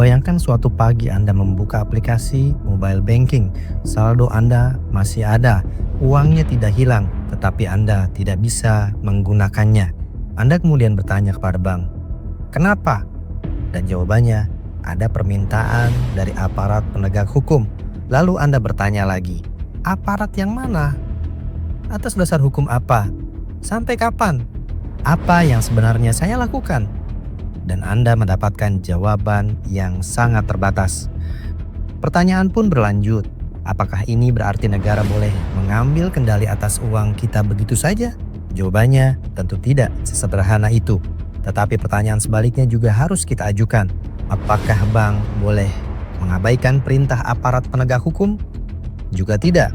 Bayangkan suatu pagi Anda membuka aplikasi mobile banking, saldo Anda masih ada, uangnya tidak hilang, tetapi Anda tidak bisa menggunakannya. Anda kemudian bertanya kepada bank, "Kenapa?" Dan jawabannya, ada permintaan dari aparat penegak hukum. Lalu Anda bertanya lagi, "Aparat yang mana? Atas dasar hukum apa? Sampai kapan? Apa yang sebenarnya saya lakukan?" Dan Anda mendapatkan jawaban yang sangat terbatas. Pertanyaan pun berlanjut. Apakah ini berarti negara boleh mengambil kendali atas uang kita begitu saja? Jawabannya tentu tidak sesederhana itu. Tetapi pertanyaan sebaliknya juga harus kita ajukan. Apakah bank boleh mengabaikan perintah aparat penegak hukum? Juga tidak.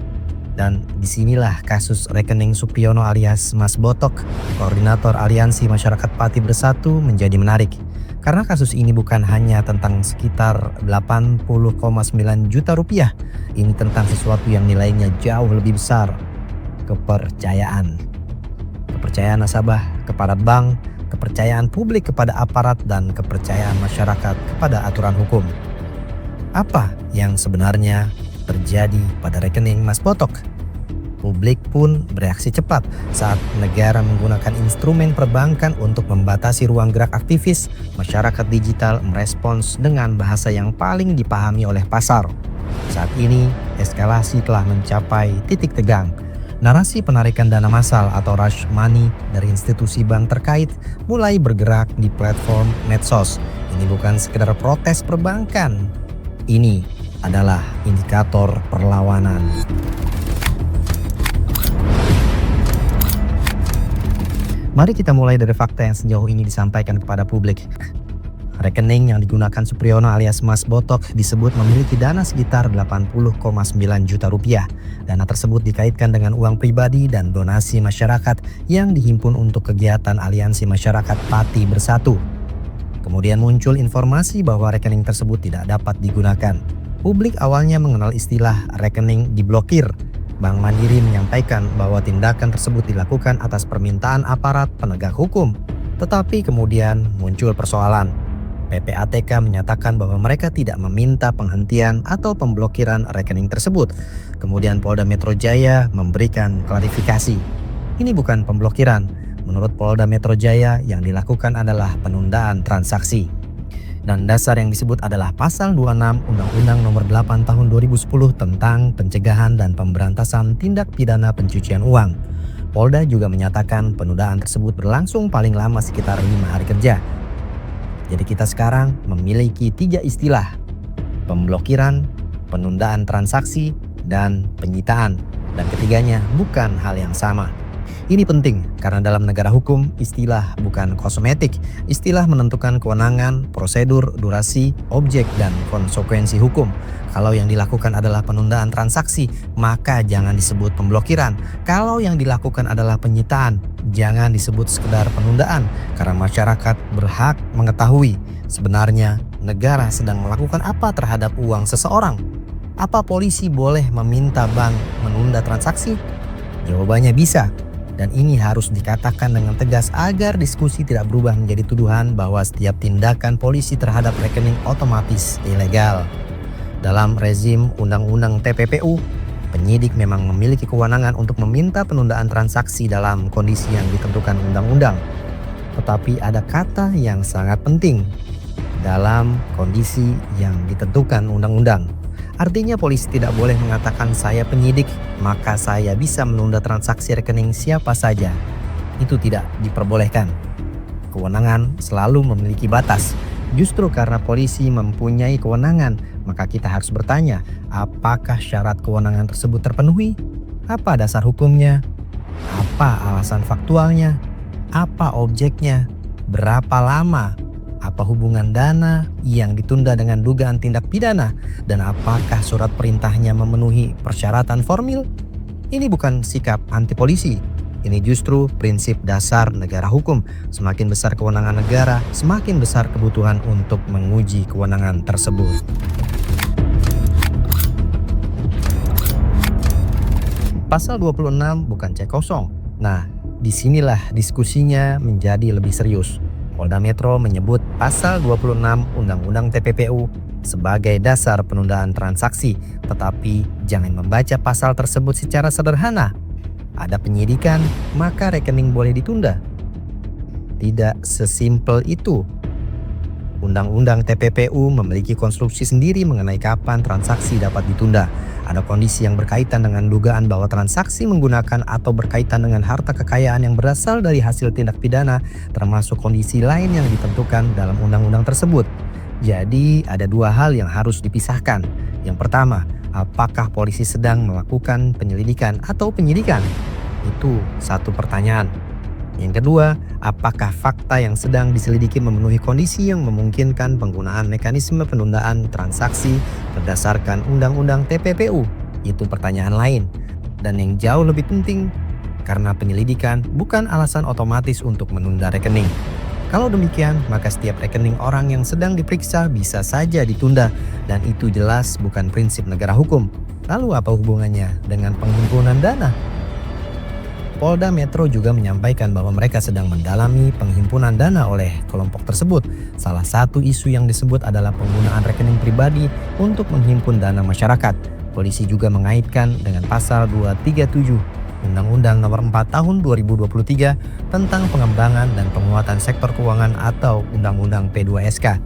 Dan disinilah kasus rekening Supiono alias Mas Botok, koordinator Aliansi Masyarakat Pati Bersatu menjadi menarik. Karena kasus ini bukan hanya tentang sekitar 80,9 juta rupiah. Ini tentang sesuatu yang nilainya jauh lebih besar. Kepercayaan. Kepercayaan nasabah kepada bank, kepercayaan publik kepada aparat, dan kepercayaan masyarakat kepada aturan hukum. Apa yang sebenarnya terjadi pada rekening Mas Botok? Publik pun bereaksi cepat saat negara menggunakan instrumen perbankan untuk membatasi ruang gerak aktivis. Masyarakat digital merespons dengan bahasa yang paling dipahami oleh pasar. Saat ini, eskalasi telah mencapai titik tegang. Narasi penarikan dana massal atau rush money dari institusi bank terkait mulai bergerak di platform medsos. Ini bukan sekedar protes perbankan. Ini adalah indikator perlawanan. Mari kita mulai dari fakta yang sejauh ini disampaikan kepada publik. Rekening yang digunakan Supiono alias Mas Botok disebut memiliki dana sekitar 80,9 juta rupiah. Dana tersebut dikaitkan dengan uang pribadi dan donasi masyarakat yang dihimpun untuk kegiatan Aliansi Masyarakat Pati Bersatu. Kemudian muncul informasi bahwa rekening tersebut tidak dapat digunakan. Publik awalnya mengenal istilah rekening diblokir. Bank Mandiri menyampaikan bahwa tindakan tersebut dilakukan atas permintaan aparat penegak hukum. Tetapi kemudian muncul persoalan. PPATK menyatakan bahwa mereka tidak meminta penghentian atau pemblokiran rekening tersebut. Kemudian Polda Metro Jaya memberikan klarifikasi. Ini bukan pemblokiran. Menurut Polda Metro Jaya, yang dilakukan adalah penundaan transaksi. Dan dasar yang disebut adalah Pasal 26 Undang-Undang Nomor 8 Tahun 2010 tentang Pencegahan dan Pemberantasan Tindak Pidana Pencucian Uang. Polda juga menyatakan penundaan tersebut berlangsung paling lama sekitar 5 hari kerja. Jadi kita sekarang memiliki 3 istilah: pemblokiran, penundaan transaksi, dan penyitaan. Dan ketiganya bukan hal yang sama. Ini penting karena dalam negara hukum istilah bukan kosmetik. Istilah menentukan kewenangan, prosedur, durasi, objek, dan konsekuensi hukum. Kalau yang dilakukan adalah penundaan transaksi, maka jangan disebut pemblokiran. Kalau yang dilakukan adalah penyitaan, jangan disebut sekedar penundaan. Karena masyarakat berhak mengetahui sebenarnya negara sedang melakukan apa terhadap uang seseorang. Apa polisi boleh meminta bank menunda transaksi? Jawabannya bisa. Dan ini harus dikatakan dengan tegas agar diskusi tidak berubah menjadi tuduhan bahwa setiap tindakan polisi terhadap rekening otomatis ilegal. Dalam rezim Undang-Undang TPPU, penyidik memang memiliki kewenangan untuk meminta penundaan transaksi dalam kondisi yang ditentukan undang-undang. Tetapi ada kata yang sangat penting, dalam kondisi yang ditentukan undang-undang. Artinya polisi tidak boleh mengatakan saya penyidik, maka saya bisa menunda transaksi rekening siapa saja. Itu tidak diperbolehkan. Kewenangan selalu memiliki batas. Justru karena polisi mempunyai kewenangan, maka kita harus bertanya, apakah syarat kewenangan tersebut terpenuhi? Apa dasar hukumnya? Apa alasan faktualnya? Apa objeknya? Berapa lama? Apa hubungan dana yang ditunda dengan dugaan tindak pidana? Dan apakah surat perintahnya memenuhi persyaratan formil? Ini bukan sikap anti polisi. Ini justru prinsip dasar negara hukum. Semakin besar kewenangan negara, semakin besar kebutuhan untuk menguji kewenangan tersebut. Pasal 26 bukan cek kosong. Nah, disinilah diskusinya menjadi lebih serius. Polda Metro menyebut pasal 26 Undang-Undang TPPU sebagai dasar penundaan transaksi, tetapi jangan membaca pasal tersebut secara sederhana. Ada penyidikan, maka rekening boleh ditunda. Tidak sesimpel itu. Undang-Undang TPPU memiliki konstruksi sendiri mengenai kapan transaksi dapat ditunda. Ada kondisi yang berkaitan dengan dugaan bahwa transaksi menggunakan atau berkaitan dengan harta kekayaan yang berasal dari hasil tindak pidana, termasuk kondisi lain yang ditentukan dalam undang-undang tersebut. Jadi ada dua hal yang harus dipisahkan. Yang pertama, apakah polisi sedang melakukan penyelidikan atau penyidikan? Itu satu pertanyaan. Yang kedua, apakah fakta yang sedang diselidiki memenuhi kondisi yang memungkinkan penggunaan mekanisme penundaan transaksi berdasarkan Undang-Undang TPPU? Itu pertanyaan lain. Dan yang jauh lebih penting, karena penyelidikan bukan alasan otomatis untuk menunda rekening. Kalau demikian, maka setiap rekening orang yang sedang diperiksa bisa saja ditunda, dan itu jelas bukan prinsip negara hukum. Lalu apa hubungannya dengan penghimpunan dana? Polda Metro juga menyampaikan bahwa mereka sedang mendalami penghimpunan dana oleh kelompok tersebut. Salah satu isu yang disebut adalah penggunaan rekening pribadi untuk menghimpun dana masyarakat. Polisi juga mengaitkan dengan pasal 237 Undang-Undang Nomor 4 Tahun 2023 tentang pengembangan dan penguatan sektor keuangan atau Undang-Undang P2SK.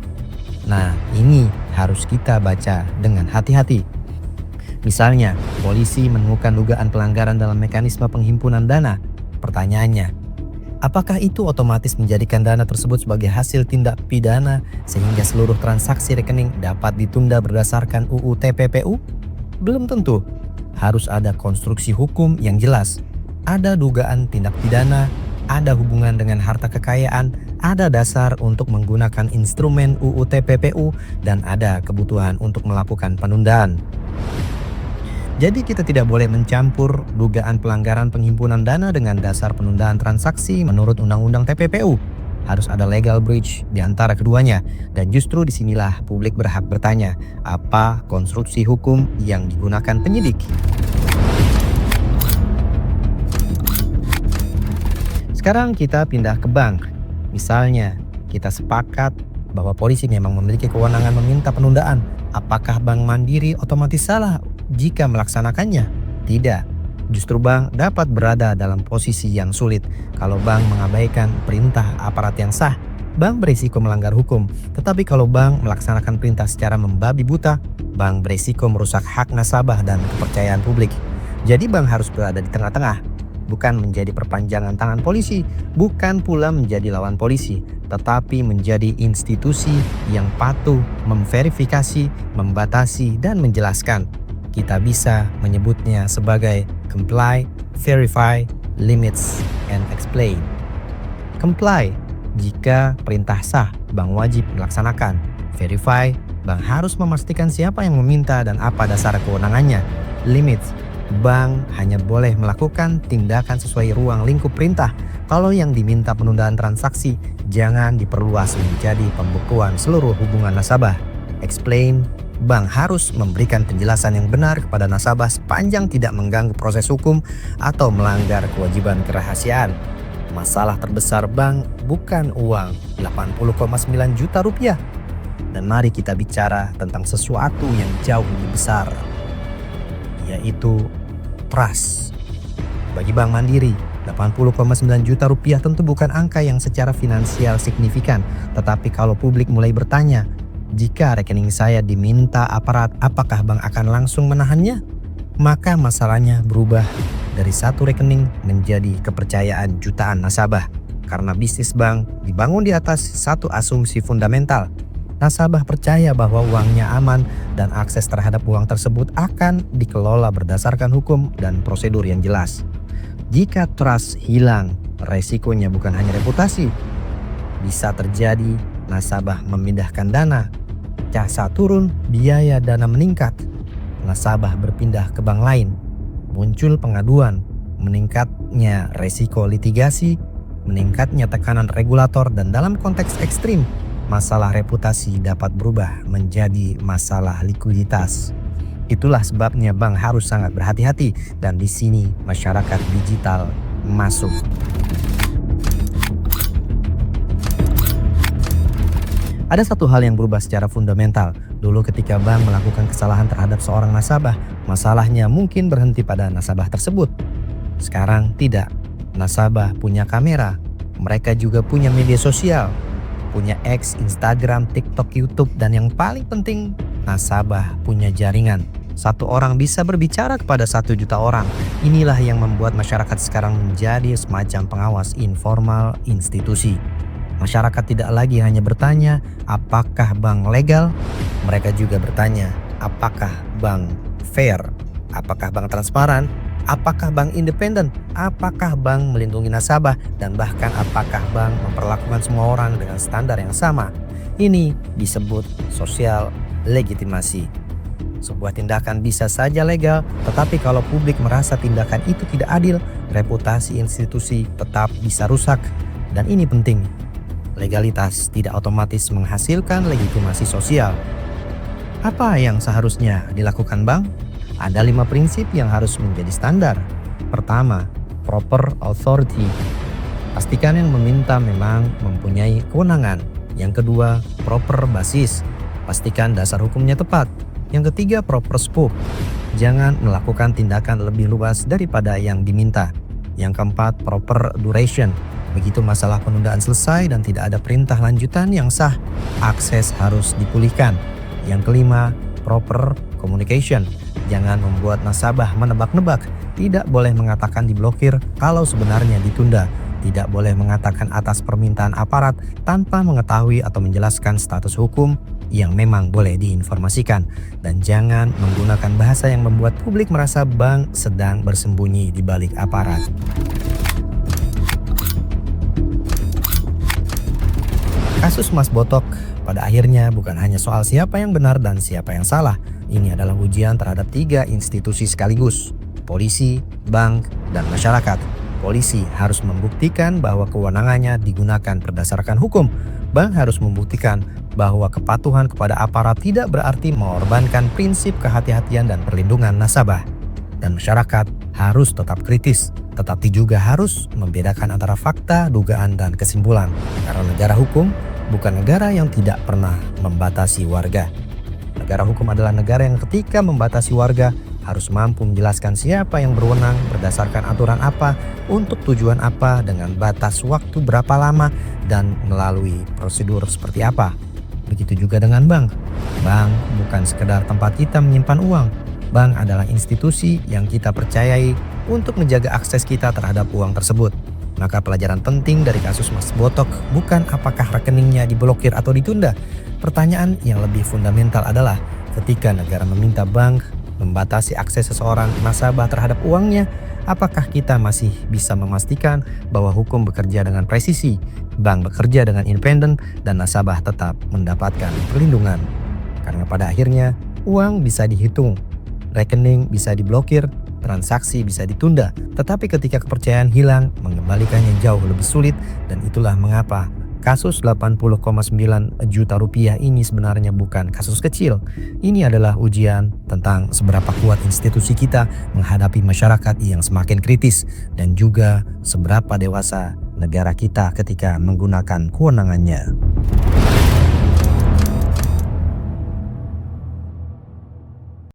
Nah, ini harus kita baca dengan hati-hati. Misalnya, polisi menemukan dugaan pelanggaran dalam mekanisme penghimpunan dana. Pertanyaannya, apakah itu otomatis menjadikan dana tersebut sebagai hasil tindak pidana sehingga seluruh transaksi rekening dapat ditunda berdasarkan UU TPPU? Belum tentu. Harus ada konstruksi hukum yang jelas. Ada dugaan tindak pidana, ada hubungan dengan harta kekayaan, ada dasar untuk menggunakan instrumen UU TPPU, dan ada kebutuhan untuk melakukan penundaan. Jadi kita tidak boleh mencampur dugaan pelanggaran penghimpunan dana dengan dasar penundaan transaksi menurut Undang-Undang TPPU. Harus ada legal breach di antara keduanya. Dan justru disinilah publik berhak bertanya, apa konstruksi hukum yang digunakan penyidik? Sekarang kita pindah ke bank. Misalnya, kita sepakat bahwa polisi memang memiliki kewenangan meminta penundaan. Apakah Bank Mandiri otomatis salah jika melaksanakannya? Tidak. Justru bank dapat berada dalam posisi yang sulit. Kalau bank mengabaikan perintah aparat yang sah, bank berisiko melanggar hukum. Tetapi kalau bank melaksanakan perintah secara membabi buta, bank berisiko merusak hak nasabah dan kepercayaan publik. Jadi bank harus berada di tengah-tengah, bukan menjadi perpanjangan tangan polisi, bukan pula menjadi lawan polisi, tetapi menjadi institusi yang patuh memverifikasi, membatasi, dan menjelaskan. Kita bisa menyebutnya sebagai comply, verify, limits, and explain. Comply, jika perintah sah, bank wajib melaksanakan. Verify, bank harus memastikan siapa yang meminta dan apa dasar kewenangannya. Limits, bank hanya boleh melakukan tindakan sesuai ruang lingkup perintah. Kalau yang diminta penundaan transaksi, jangan diperluas menjadi pembekuan seluruh hubungan nasabah. Explain, bank harus memberikan penjelasan yang benar kepada nasabah sepanjang tidak mengganggu proses hukum atau melanggar kewajiban kerahasiaan. Masalah terbesar bank bukan uang 80,9 juta rupiah. Dan mari kita bicara tentang sesuatu yang jauh lebih besar, yaitu trust. Bagi Bank Mandiri, 80,9 juta rupiah tentu bukan angka yang secara finansial signifikan. Tetapi kalau publik mulai bertanya, jika rekening saya diminta aparat, apakah bank akan langsung menahannya? Maka masalahnya berubah dari satu rekening menjadi kepercayaan jutaan nasabah. Karena bisnis bank dibangun di atas satu asumsi fundamental. Nasabah percaya bahwa uangnya aman dan akses terhadap uang tersebut akan dikelola berdasarkan hukum dan prosedur yang jelas. Jika trust hilang, resikonya bukan hanya reputasi. Bisa terjadi nasabah memindahkan dana, casa turun, biaya dana meningkat, nasabah berpindah ke bank lain, muncul pengaduan, meningkatnya resiko litigasi, meningkatnya tekanan regulator, dan dalam konteks ekstrim, masalah reputasi dapat berubah menjadi masalah likuiditas. Itulah sebabnya bank harus sangat berhati-hati, dan di sini masyarakat digital masuk. Ada satu hal yang berubah secara fundamental. Dulu ketika bank melakukan kesalahan terhadap seorang nasabah, masalahnya mungkin berhenti pada nasabah tersebut. Sekarang tidak. Nasabah punya kamera, mereka juga punya media sosial, punya X, Instagram, TikTok, YouTube, dan yang paling penting, nasabah punya jaringan. Satu orang bisa berbicara kepada 1 juta orang. Inilah yang membuat masyarakat sekarang menjadi semacam pengawas informal institusi. Masyarakat tidak lagi hanya bertanya, apakah bank legal? Mereka juga bertanya, apakah bank fair? Apakah bank transparan? Apakah bank independen? Apakah bank melindungi nasabah? Dan bahkan apakah bank memperlakukan semua orang dengan standar yang sama? Ini disebut sosial legitimasi. Sebuah tindakan bisa saja legal, tetapi kalau publik merasa tindakan itu tidak adil, reputasi institusi tetap bisa rusak. Dan ini penting, legalitas tidak otomatis menghasilkan legitimasi sosial. Apa yang seharusnya dilakukan bank? Ada 5 prinsip yang harus menjadi standar. Pertama, proper authority. Pastikan yang meminta memang mempunyai kewenangan. Yang kedua, proper basis. Pastikan dasar hukumnya tepat. Yang ketiga, proper scope. Jangan melakukan tindakan lebih luas daripada yang diminta. Yang keempat, proper duration. Begitu masalah penundaan selesai dan tidak ada perintah lanjutan yang sah, akses harus dipulihkan. Yang kelima, proper communication. Jangan membuat nasabah menebak-nebak. Tidak boleh mengatakan diblokir kalau sebenarnya ditunda. Tidak boleh mengatakan atas permintaan aparat tanpa mengetahui atau menjelaskan status hukum yang memang boleh diinformasikan. Dan jangan menggunakan bahasa yang membuat publik merasa bank sedang bersembunyi di balik aparat. Kasus Mas Botok pada akhirnya bukan hanya soal siapa yang benar dan siapa yang salah. Ini adalah ujian terhadap 3 institusi sekaligus, polisi, bank, dan masyarakat. Polisi harus membuktikan bahwa kewenangannya digunakan berdasarkan hukum. Bank harus membuktikan bahwa kepatuhan kepada aparat tidak berarti mengorbankan prinsip kehati-hatian dan perlindungan nasabah. Dan masyarakat harus tetap kritis, tetapi juga harus membedakan antara fakta, dugaan, dan kesimpulan. Karena negara hukum bukan negara yang tidak pernah membatasi warga. Negara hukum adalah negara yang ketika membatasi warga harus mampu menjelaskan siapa yang berwenang, berdasarkan aturan apa, untuk tujuan apa, dengan batas waktu berapa lama, dan melalui prosedur seperti apa. Begitu juga dengan bank. Bank bukan sekedar tempat kita menyimpan uang. Bank adalah institusi yang kita percayai untuk menjaga akses kita terhadap uang tersebut. Maka pelajaran penting dari kasus Mas Botok bukan apakah rekeningnya diblokir atau ditunda. Pertanyaan yang lebih fundamental adalah ketika negara meminta bank membatasi akses seseorang nasabah terhadap uangnya, apakah kita masih bisa memastikan bahwa hukum bekerja dengan presisi, bank bekerja dengan independen, dan nasabah tetap mendapatkan perlindungan? Karena pada akhirnya uang bisa dihitung, rekening bisa diblokir, transaksi bisa ditunda, tetapi ketika kepercayaan hilang, mengembalikannya jauh lebih sulit. Dan itulah mengapa kasus 80,9 juta rupiah ini sebenarnya bukan kasus kecil. Ini adalah ujian tentang seberapa kuat institusi kita menghadapi masyarakat yang semakin kritis, dan juga seberapa dewasa negara kita ketika menggunakan kewenangannya.